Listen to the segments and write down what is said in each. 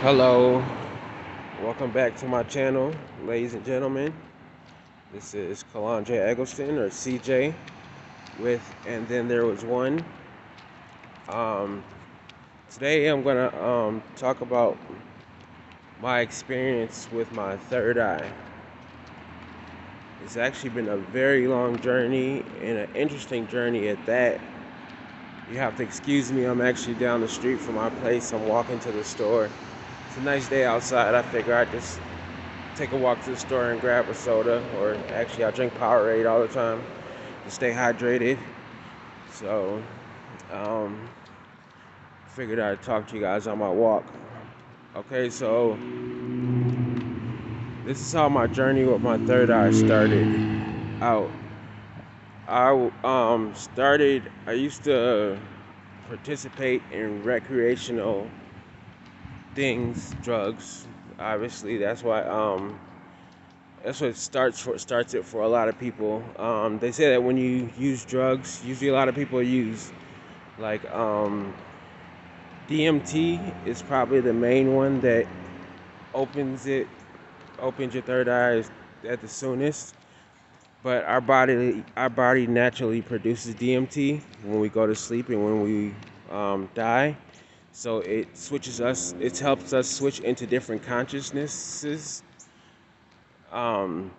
Hello, welcome back to my channel, ladies and gentlemen. This is Kalanje Eggleston, or CJ, with And Then There Was One. Um, Today I'm gonna talk about my experience with my third eye. It's actually been a very long journey and an interesting journey at that. You have to excuse me, I'm actually down the street from my place. I'm walking to the store. It's a nice day outside. I figure I'd just take a walk to the store and grab a soda, or actually I drink Powerade all the time to stay hydrated. So figured I'd talk to you guys on my walk. Okay, so this is how my journey with my third eye started out. I used to participate in recreational things, drugs. Obviously, that's what starts it for a lot of people. They say that when you use drugs, usually a lot of people use like DMT is probably the main one that opens it, opens your third eye at the soonest. But our body naturally produces DMT when we go to sleep and when we die. So it helps us switch into different consciousnesses. Um,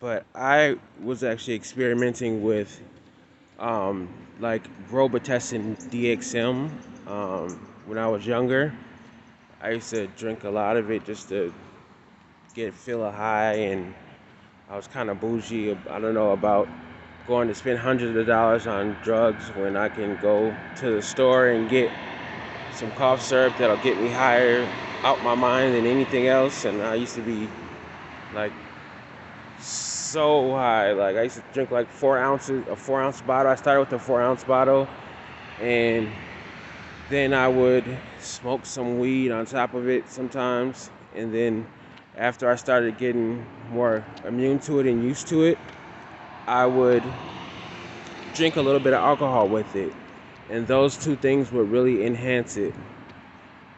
but I was actually experimenting with um, like Robitussin DXM when I was younger. I used to drink a lot of it just to feel a high, and I was kind of bougie. I don't know about going to spend hundreds of dollars on drugs when I can go to the store and get some cough syrup that'll get me higher out my mind than anything else. And I used to be like so high. Like I used to drink like 4 ounces, a 4 ounce bottle. I started with a 4 ounce bottle, and then I would smoke some weed on top of it sometimes. And then after I started getting more immune to it and used to it, I would drink a little bit of alcohol with it. And those two things would really enhance it.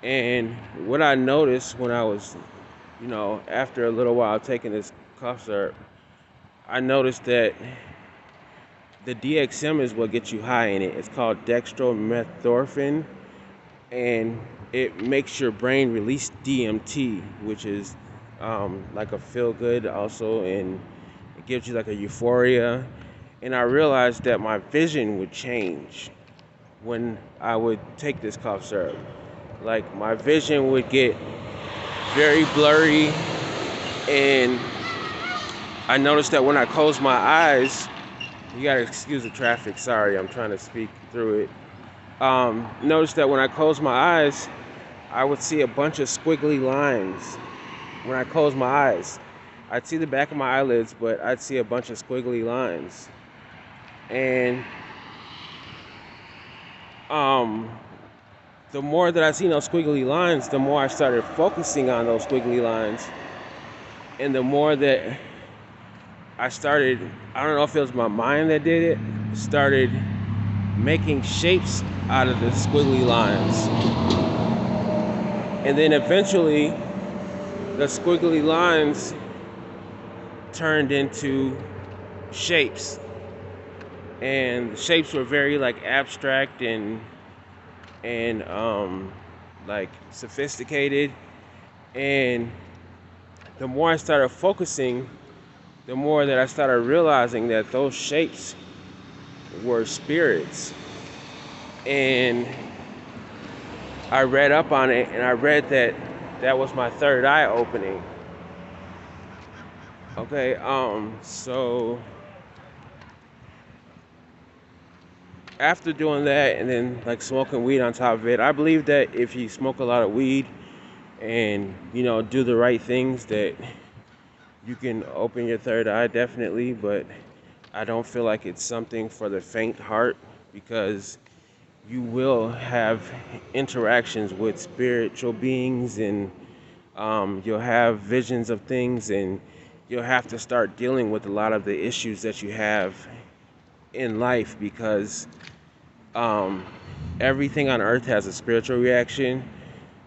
And what I noticed when I was, after a little while taking this cough syrup, I noticed that the DXM is what gets you high in it. It's called dextromethorphan, and it makes your brain release DMT, which is like a feel good also, and it gives you like a euphoria. And I realized that my vision would change when I would take this cough syrup. Like my vision would get very blurry, and I noticed that when I closed my eyes, you gotta excuse the traffic, sorry, I'm trying to speak through it. Noticed that when I closed my eyes, I would see a bunch of squiggly lines. When I closed my eyes, I'd see the back of my eyelids, but I'd see a bunch of squiggly lines. And the more that I seen those squiggly lines, the more I started focusing on those squiggly lines. And the more that I started, I don't know if it was my mind that did it, started making shapes out of the squiggly lines. And then eventually, the squiggly lines turned into shapes. And the shapes were very like abstract and like sophisticated. And the more I started focusing, the more that I started realizing that those shapes were spirits. And I read up on it, and I read that that was my third eye opening. Okay, so after doing that and then like smoking weed on top of it, I believe that if you smoke a lot of weed and do the right things, that you can open your third eye, definitely. But I don't feel like it's something for the faint heart, because you will have interactions with spiritual beings, and you'll have visions of things, and you'll have to start dealing with a lot of the issues that you have in life, because everything on earth has a spiritual reaction.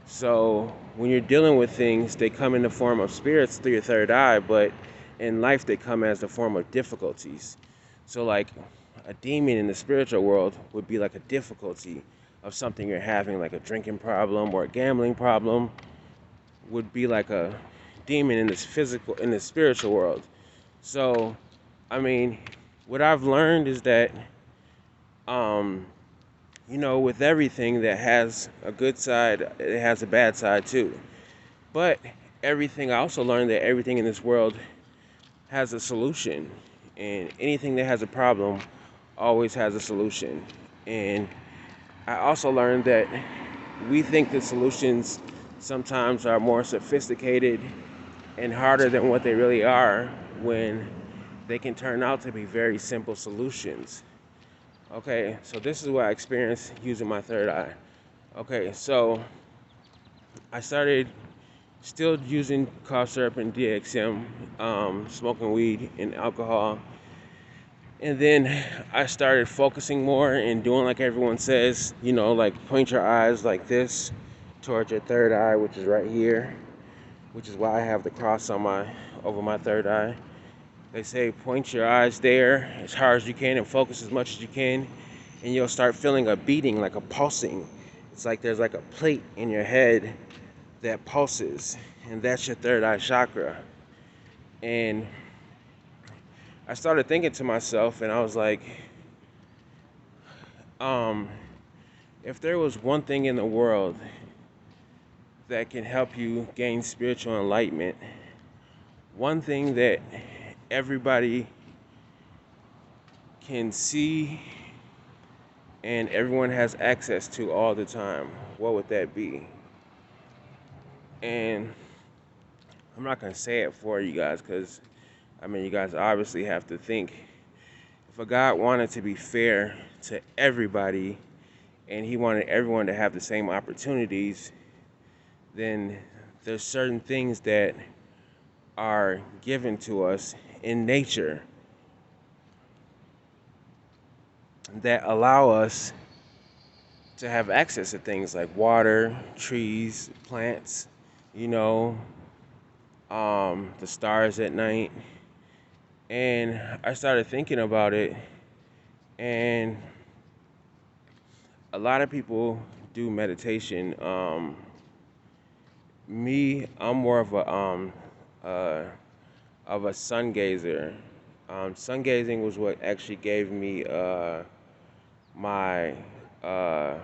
So when you're dealing with things, they come in the form of spirits through your third eye, but in life they come as the form of difficulties. So like a demon in the spiritual world would be like a difficulty of something you're having, like a drinking problem or a gambling problem, would be like a demon in this physical in the spiritual world. So I mean, what I've learned is that um with everything that has a good side, it has a bad side too. But everything, I also learned that everything in this world has a solution, and anything that has a problem always has a solution. And I also learned that we think the solutions sometimes are more sophisticated and harder than what they really are, when they can turn out to be very simple solutions. Okay, so this is what I experienced using my third eye. Okay, so I started still using cough syrup and DXM, smoking weed and alcohol. And then I started focusing more and doing like everyone says, like point your eyes like this towards your third eye, which is right here, which is why I have the cross on over my third eye. They say point your eyes there as hard as you can and focus as much as you can, and you'll start feeling a beating, like a pulsing. It's like there's like a plate in your head that pulses, and that's your third eye chakra. And I started thinking to myself, and I was like, um, if there was one thing in the world that can help you gain spiritual enlightenment, one thing that everybody can see and everyone has access to all the time, what would that be? And I'm not going to say it for you guys, because you guys obviously have to think. If a God wanted to be fair to everybody and he wanted everyone to have the same opportunities, then there's certain things that are given to us in nature that allow us to have access to things like water, trees, plants, you know, the stars at night. And I started thinking about it, and a lot of people do meditation. I'm more uh, of a sun gazer. Sun gazing was what actually gave me my uh,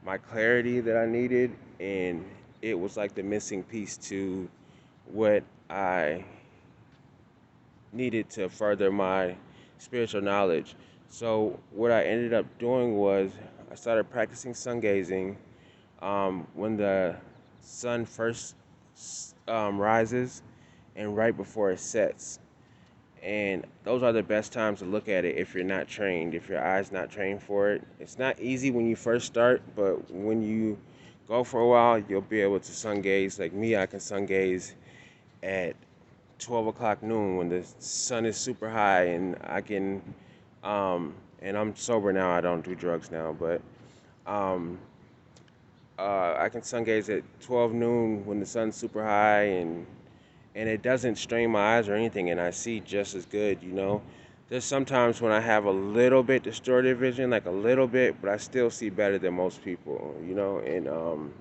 my clarity that I needed, and it was like the missing piece to what I needed to further my spiritual knowledge. So what I ended up doing was I started practicing sun gazing when the sun first rises and right before it sets. And those are the best times to look at it if you're not trained, if your eye's not trained for it. It's not easy when you first start, but when you go for a while, you'll be able to sun gaze. Like me, I can sun gaze at 12 o'clock noon when the sun is super high, and and I'm sober now, I don't do drugs now, but um, I can sun gaze at 12 noon when the sun's super high, and it doesn't strain my eyes or anything, and I see just as good. There's sometimes when I have a little bit distorted vision, like a little bit, but I still see better than most people. And um,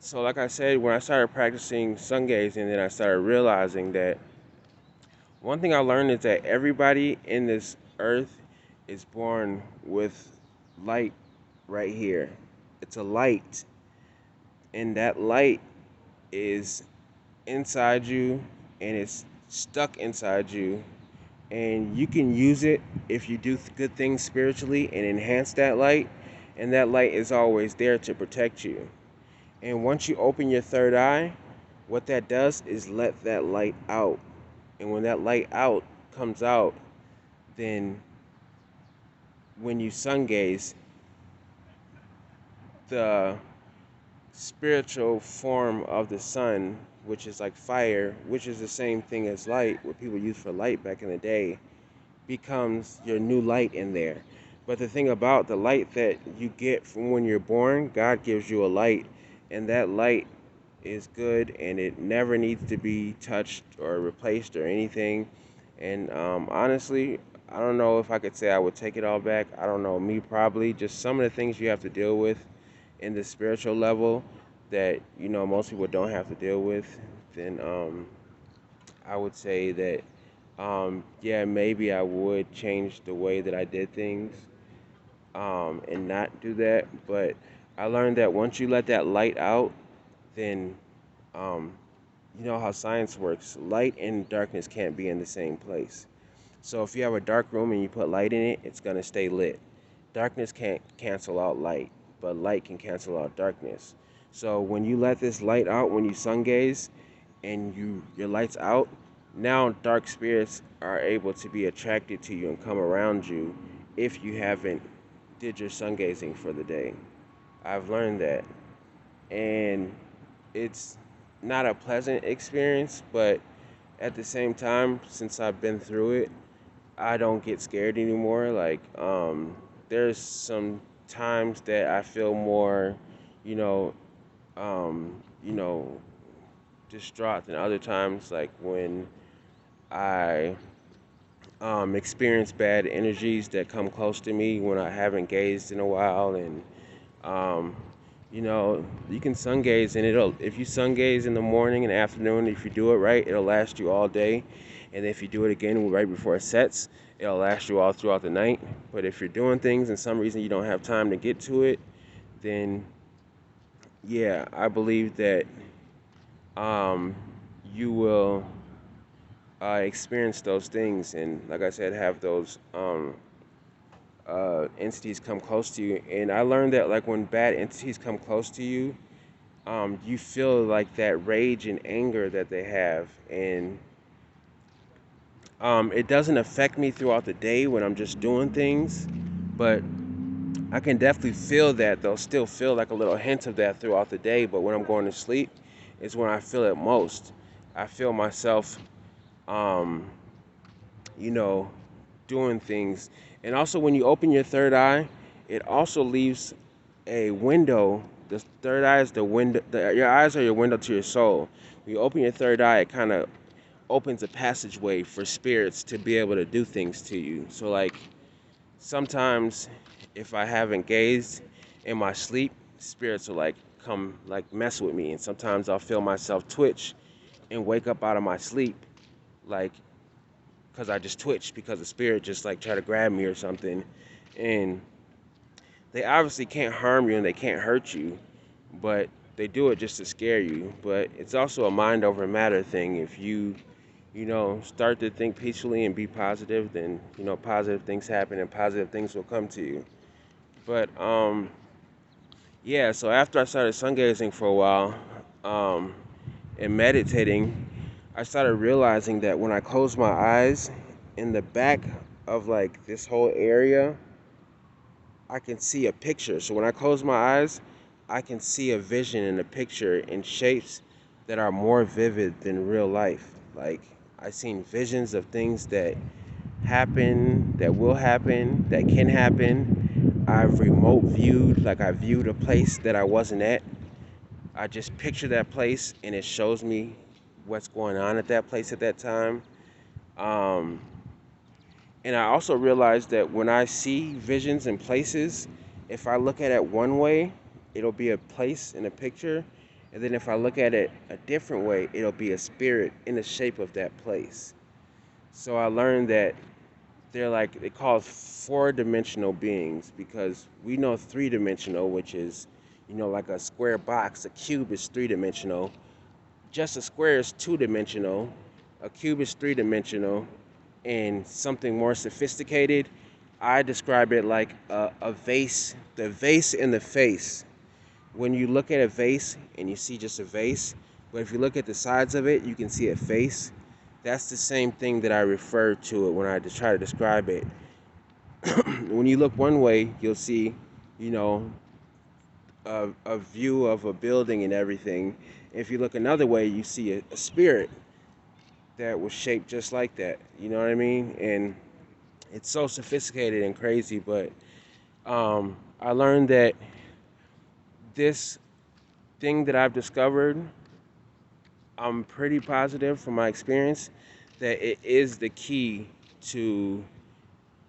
so like I said, when I started practicing sun gazing, then I started realizing that one thing I learned is that everybody in this earth is born with light right here. It's a light, and that light is inside you, and it's stuck inside you, and you can use it if you do good things spiritually and enhance that light, and that light is always there to protect you. And once you open your third eye, what that does is let that light out. And when that light out comes out, then when you sun gaze, the spiritual form of the sun, which is like fire, which is the same thing as light, what people used for light back in the day, becomes your new light in there. But the thing about the light that you get from when you're born, God gives you a light, and that light is good, and it never needs to be touched or replaced or anything. And honestly, I don't know if I could say I would take it all back. I don't know, me probably. Just some of the things you have to deal with in the spiritual level that most people don't have to deal with. Then I would say that yeah, maybe I would change the way that I did things and not do that. But I learned that once you let that light out, then um, you know how science works. Light and darkness can't be in the same place. So if you have a dark room and you put light in it, it's gonna stay lit. Darkness can't cancel out light, but light can cancel out darkness. So when you let this light out, when you sun gaze and your light's out, now dark spirits are able to be attracted to you and come around you if you haven't did your sun gazing for the day. I've learned that, and it's not a pleasant experience, but at the same time, since I've been through it, I don't get scared anymore. Like, there's some times that I feel more, you know, um, you know, distraught than other times. Like when I experience bad energies that come close to me when I haven't gazed in a while, and um, you can sun gaze, and it'll if you sun gaze in the morning and afternoon, if you do it right, it'll last you all day, and if you do it again right before it sets, it'll last you all throughout the night. But if you're doing things and some reason you don't have time to get to it, then yeah, I believe that um, you will experience those things, and like I said, have those entities come close to you. And I learned that like when bad entities come close to you, you feel like that rage and anger that they have, and it doesn't affect me throughout the day when I'm just doing things, but I can definitely feel that. They'll still feel like a little hint of that throughout the day, but when I'm going to sleep is when I feel it most. I feel myself, um, you know, doing things. And also, when you open your third eye, it also leaves a window. The third eye is the window. Your eyes are your window to your soul. When you open your third eye, it kind of opens a passageway for spirits to be able to do things to you. So, like, sometimes if I haven't gazed in my sleep, spirits will like come like mess with me, and sometimes I'll feel myself twitch and wake up out of my sleep, like because I just twitched because the spirit just like try to grab me or something. And they obviously can't harm you and they can't hurt you, but they do it just to scare you. But it's also a mind over matter thing. If you start to think peacefully and be positive, then positive things happen and positive things will come to you. But yeah, so after I started sun gazing for a while, um, and meditating, I started realizing that when I close my eyes, in the back of like this whole area, I can see a picture. So when I close my eyes, I can see a vision in a picture in shapes that are more vivid than real life. Like I've seen visions of things that happen, that will happen, that can happen. I've remote viewed, like I viewed a place that I wasn't at. I just picture that place and it shows me what's going on at that place at that time. Um, and I also realized that when I see visions and places, if I look at it one way, it'll be a place in a picture. And then if I look at it a different way, it'll be a spirit in the shape of that place. So I learned that they call it four-dimensional beings because we know three-dimensional, which is, like a square box. A cube is three-dimensional. Just a square is two-dimensional. A cube is three-dimensional. And something more sophisticated, I describe it like a vase, the vase in the face. When you look at a vase and you see just a vase, but if you look at the sides of it, you can see a face. That's the same thing that I refer to it when I just try to describe it. When you look one way, you'll see, you know, a view of a building and everything. If you look another way, you see a spirit that was shaped just like that. You know what I mean? And it's so sophisticated and crazy, but I learned that this thing that I've discovered, I'm pretty positive from my experience that it is the key to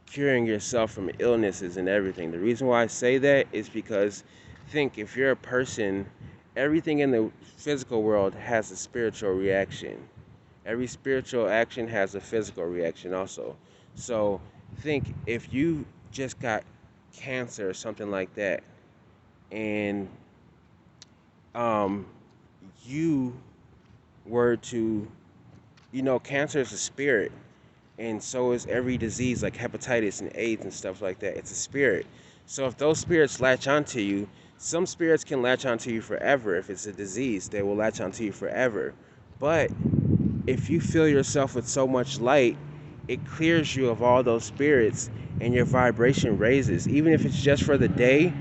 curing yourself from illnesses and everything. The reason why I say that is because think if you're a person, everything in the physical world has a spiritual reaction. Every spiritual action has a physical reaction also. So think if you just got cancer or something like that, and um, you were to, cancer is a spirit, and so is every disease like hepatitis and AIDS and stuff like that. It's a spirit. So if those spirits latch onto you, some spirits can latch onto you forever. If it's a disease, they will latch onto you forever. But if you fill yourself with so much light, it clears you of all those spirits and your vibration raises. Even if it's just for the day,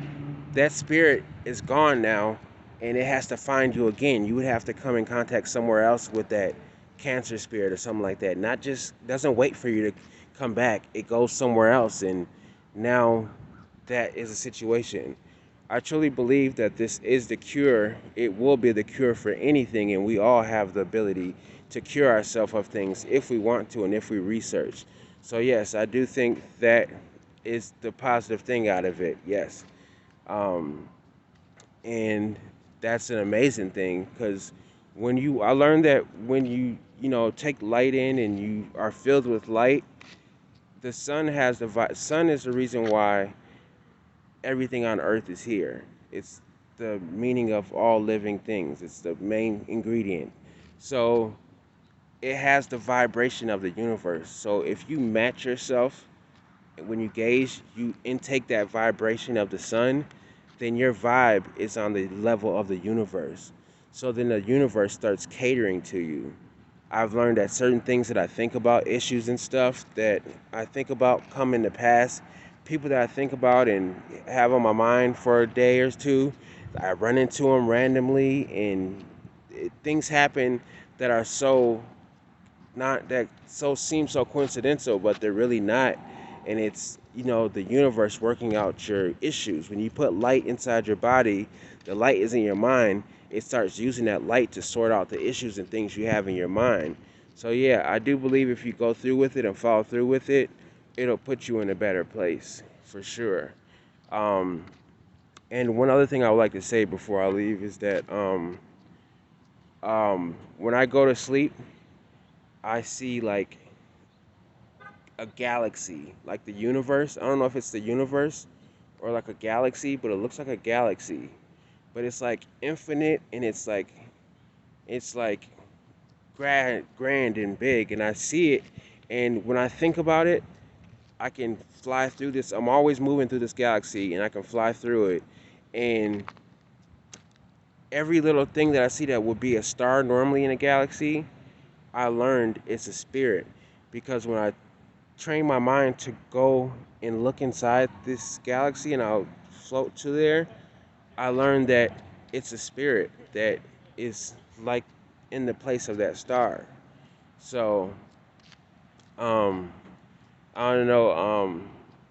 that spirit is gone now and it has to find you again. You would have to come in contact somewhere else with that cancer spirit or something like that. Not just doesn't wait for you to come back. It goes somewhere else and now that is a situation. I truly believe that this is the cure. It will be the cure for anything, and we all have the ability to cure ourselves of things if we want to and if we research. So, yes, I do think that is the positive thing out of it. Yes. Um, and that's an amazing thing because I learned that when you take light in and you are filled with light, the sun sun is the reason why everything on earth is here. It's the meaning of all living things. It's the main ingredient. So it has the vibration of the universe. So if you match yourself when you gaze, you intake that vibration of the sun, then your vibe is on the level of the universe. So then the universe starts catering to you. I've learned that certain things that I think about, issues and stuff that I think about come in the past. People that I think about and have on my mind for a day or two, I run into them randomly, and things happen that are so not that so seem so coincidental, but they're really not. And it's the universe working out your issues. When you put light inside your body, the light is in your mind. It starts using that light to sort out the issues and things you have in your mind. So yeah, I do believe if you go through with it and follow through with it, it'll put you in a better place for sure. Um, and one other thing I would like to say before I leave is that when I go to sleep, I see like a galaxy, like the universe. I don't know if it's the universe or like a galaxy, but it looks like a galaxy. But it's like infinite and it's like grand and big, and I see it. And when I think about it, I can fly through this. I'm always moving through this galaxy, and I can fly through it. And every little thing that I see that would be a star normally in a galaxy, I learned it's a spirit because when I train my mind to go and look inside this galaxy and I'll float to there, I learned that it's a spirit that is like in the place of that star. So, um, I don't know.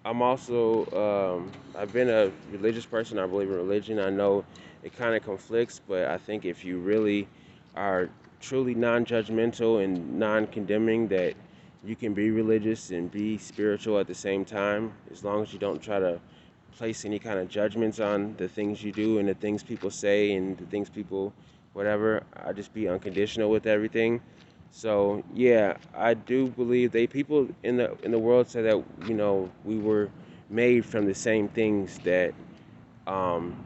I'm also, I've been a religious person. I believe in religion. I know it kind of conflicts, but I think if you really are truly non-judgmental and non-condemning, that you can be religious and be spiritual at the same time, as long as you don't try to place any kind of judgments on the things you do and the things people say and the things people, whatever. I just be unconditional with everything. So yeah, I do believe people in the world say that we were made from the same things, that um,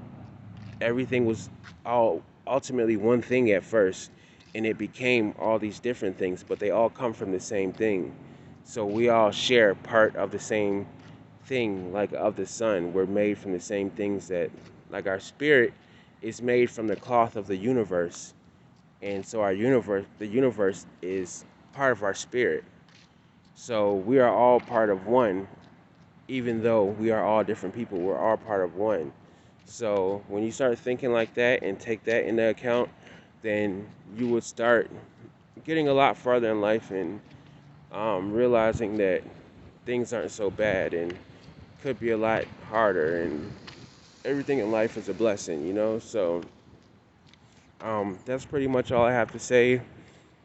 everything was all ultimately one thing at first, and it became all these different things, but they all come from the same thing. So we all share part of the same thing, like of the sun. We're made from the same things, that like our spirit is made from the cloth of the universe, and so the universe is part of our spirit. So we are all part of one, even though we are all different people. We're all part of one. So when you start thinking like that and take that into account, then you would start getting a lot farther in life and realizing that things aren't so bad and could be a lot harder, and everything in life is a blessing, you know. So that's pretty much all I have to say.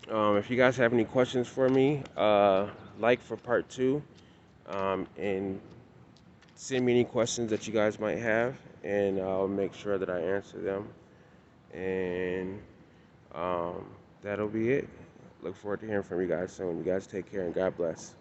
If you guys have any questions for me, like for part two, and send me any questions that you guys might have, and I'll make sure that I answer them. And um, that'll be it. Look forward to hearing from you guys soon. You guys take care and God bless.